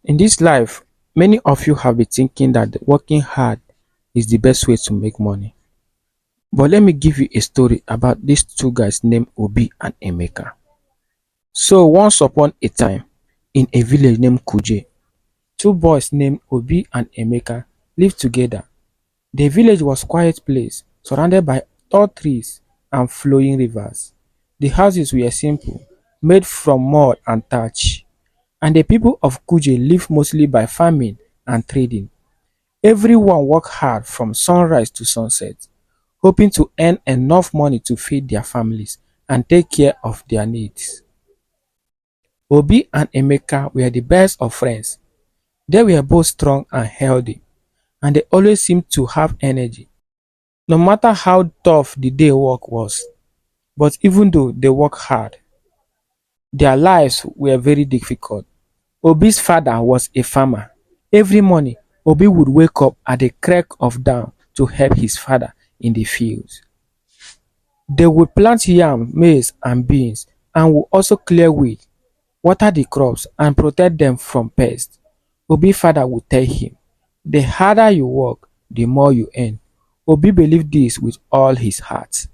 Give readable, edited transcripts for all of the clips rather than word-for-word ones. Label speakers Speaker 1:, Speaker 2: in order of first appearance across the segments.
Speaker 1: In this life, many of you have been thinking that working hard is the best way to make money. But let me give you a story about these two guys named Obi and Emeka. So once upon a time, in a village named Kuje, two boys named Obi and Emeka lived together. The village was a quiet place, surrounded by tall trees and flowing rivers. The houses were simple, made from mud and thatch, and the people of Kuje lived mostly by farming and trading. Everyone worked hard from sunrise to sunset, hoping to earn enough money to feed their families and take care of their needs. Obi and Emeka were the best of friends. They were both strong and healthy, and they always seemed to have energy, no matter how tough the day work was. But even though they worked hard, their lives were very difficult. Obi's father was a farmer. Every morning, Obi would wake up at the crack of dawn to help his father in the fields. They would plant yam, maize, and beans, and would also clear weed, water the crops, and protect them from pests. Obi's father would tell him, "The harder you work, the more you earn." Obi believed this with all his heart.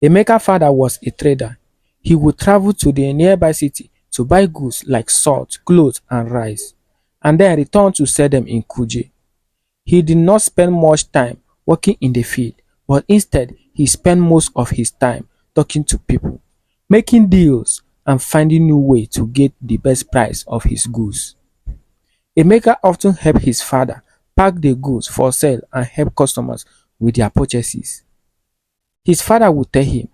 Speaker 1: Emeka's father was a trader. He would travel to the nearby city to buy goods like salt, clothes, and rice, and then return to sell them in Kuje. He did not spend much time working in the field, but instead he spent most of his time talking to people, making deals, and finding new ways to get the best price of his goods. Emeka often helped his father pack the goods for sale and help customers with their purchases. His father would tell him,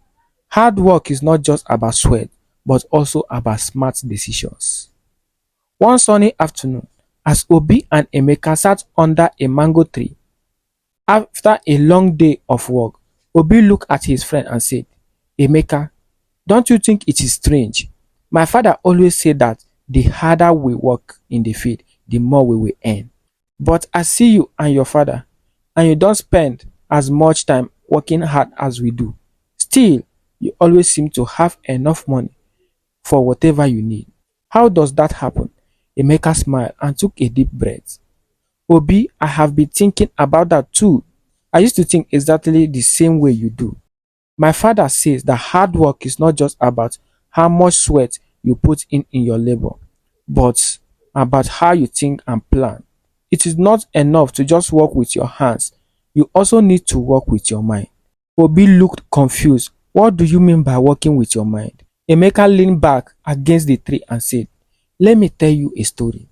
Speaker 1: "Hard work is not just about sweat, but also about smart decisions." One sunny afternoon, as Obi and Emeka sat under a mango tree after a long day of work, Obi looked at his friend and said, "Emeka, don't you think it is strange? My father always said that the harder we work in the field, the more we will earn. But I see you and your father, and you don't spend as much time working hard as we do. Still, you always seem to have enough money for whatever you need. How does that happen?" Emeka smiled and took a deep breath. "Obi, I have been thinking about that too. I used to think exactly the same way you do. My father says that hard work is not just about how much sweat you put in your labor, but about how you think and plan. It is not enough to just work with your hands. You also need to work with your mind." Obi looked confused. "What do you mean by working with your mind?" Emeka leaned back against the tree and said, "Let me tell you a story.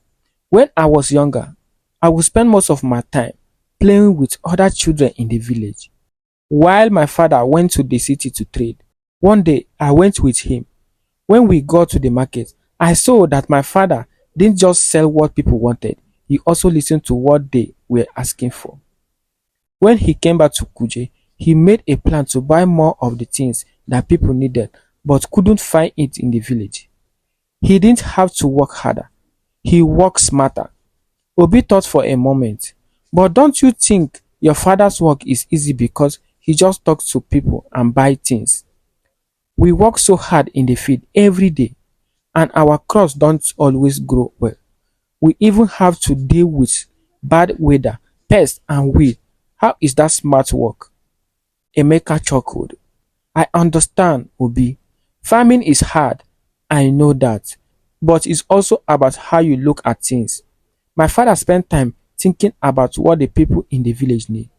Speaker 1: When I was younger, I would spend most of my time playing with other children in the village, while my father went to the city to trade. One day, I went with him. When we got to the market, I saw that my father didn't just sell what people wanted, he also listened to what they were asking for. When he came back to Kuje, he made a plan to buy more of the things that people needed but couldn't find it in the village. He didn't have to work harder, he worked smarter." Obi thought for a moment. "But don't you think your father's work is easy because he just talks to people and buy things? We work so hard in the field every day, and our crops don't always grow well. We even have to deal with bad weather, pests, and weed. How is that smart work?" Emeka chuckled. "I understand, Obi. Farming is hard, I know that, but it's also about how you look at things. My father spent time thinking about what the people in the village need.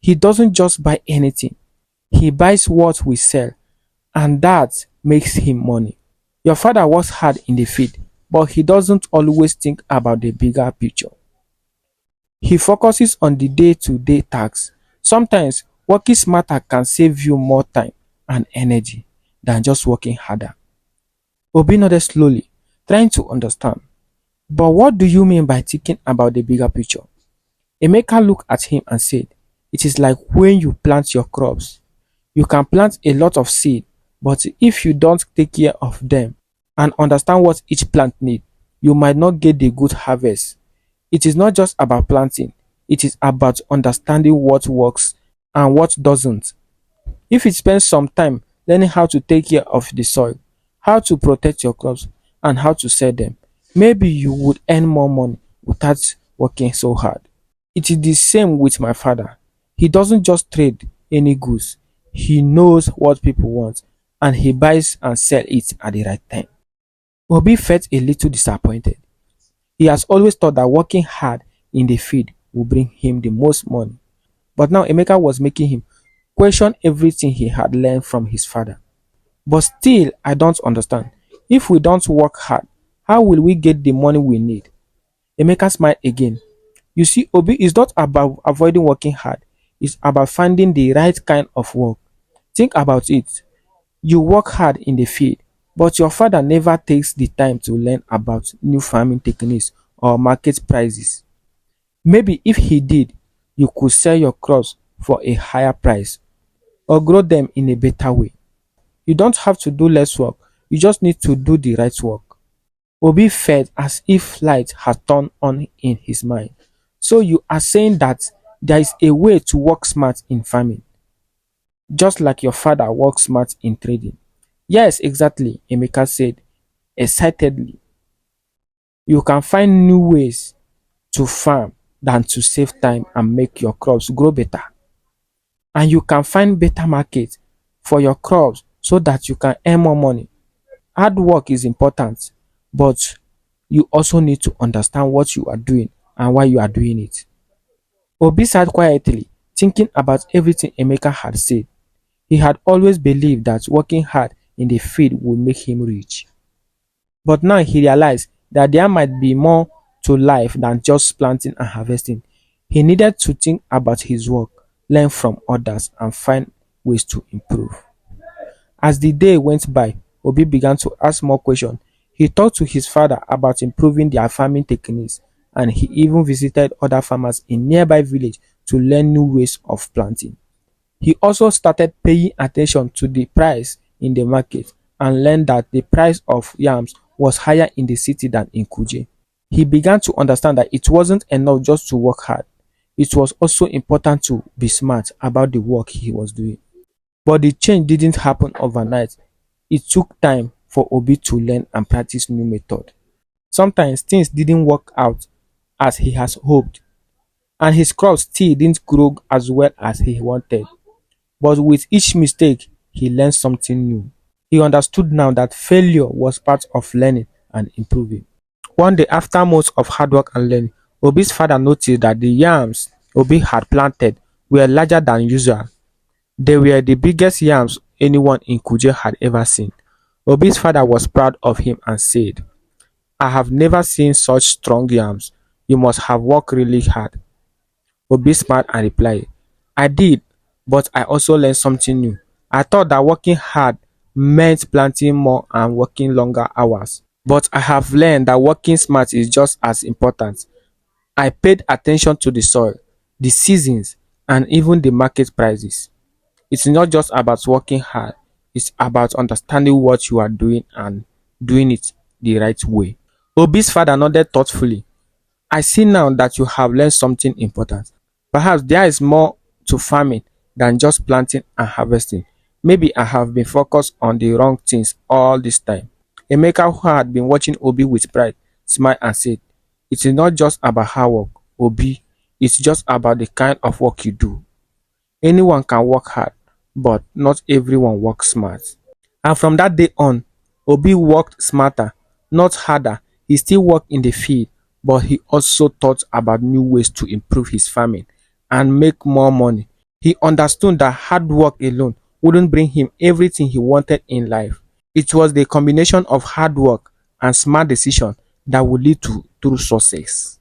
Speaker 1: He doesn't just buy anything, he buys what we sell, and that makes him money. Your father works hard in the field, but he doesn't always think about the bigger picture. He focuses on the day-to-day tasks. Sometimes working smarter can save you more time and energy than just working harder." Obi nodded slowly, trying to understand. "But what do you mean by thinking about the bigger picture?" Emeka looked at him and said, "It is like when you plant your crops. You can plant a lot of seed, but if you don't take care of them and understand what each plant needs, you might not get the good harvest. It is not just about planting, it is about understanding what works and what doesn't. If you spend some time learning how to take care of the soil, how to protect your crops, and how to sell them, Maybe you would earn more money without working so hard. It is the same with my father. He doesn't just trade any goods, he knows what people want and he buys and sells it at the right time. Obi felt a little disappointed. He has always thought that working hard in the field will bring him the most money. But now Emeka was making him question everything he had learned from his father. But still, I don't understand. If we don't work hard, how will we get the money we need? Emeka smiled again. You see, Obi is not about avoiding working hard, it's about finding the right kind of work. Think about it. You work hard in the field, but your father never takes the time to learn about new farming techniques or market prices. Maybe if he did, you could sell your crops for a higher price or grow them in a better way. You don't have to do less work, you just need to do the right work. Obi felt as if light had turned on in his mind. So you are saying that there is a way to work smart in farming, just like your father worked smart in trading. Yes, exactly, Emeka said excitedly. You can find new ways to farm than to save time and make your crops grow better. And you can find better market for your crops so that you can earn more money. Hard work is important, but you also need to understand what you are doing and why you are doing it. Obi sat quietly, thinking about everything Emeka had said. He had always believed that working hard in the field would make him rich. But now he realized that there might be more to life than just planting and harvesting. He needed to think about his work, learn from others, and find ways to improve. As the day went by, Obi began to ask more questions. He talked to his father about improving their farming techniques, and he even visited other farmers in nearby village to learn new ways of planting. He also started paying attention to the price in the market and learned that the price of yams was higher in the city than in Kuje. He began to understand that it wasn't enough just to work hard. It was also important to be smart about the work he was doing. But the change didn't happen overnight. It took time for Obi to learn and practice new method. Sometimes things didn't work out as he has hoped, and his crops still didn't grow as well as he wanted. But with each mistake, he learned something new. He understood now that failure was part of learning and improving. One day, after months of hard work and learning, Obi's father noticed that the yams Obi had planted were larger than usual. They were the biggest yams anyone in Kuje had ever seen. Obi's father was proud of him and said, I have never seen such strong yams. You must have worked really hard. Obi smiled and replied, I did, but I also learned something new. I thought that working hard meant planting more and working longer hours. But I have learned that working smart is just as important. I paid attention to the soil, the seasons, and even the market prices. It's not just about working hard, it's about understanding what you are doing and doing it the right way. Obi's father nodded thoughtfully. I see now that you have learned something important. Perhaps there is more to farming than just planting and harvesting. Maybe I have been focused on the wrong things all this time. Emeka, who had been watching Obi with pride, smiled and said, it is not just about hard work, Obi. It's just about the kind of work you do. Anyone can work hard, but not everyone works smart. And from that day on, Obi worked smarter, not harder. He still worked in the field, but he also thought about new ways to improve his farming and make more money. He understood that hard work alone wouldn't bring him everything he wanted in life. It was the combination of hard work and smart decision that would lead to true success.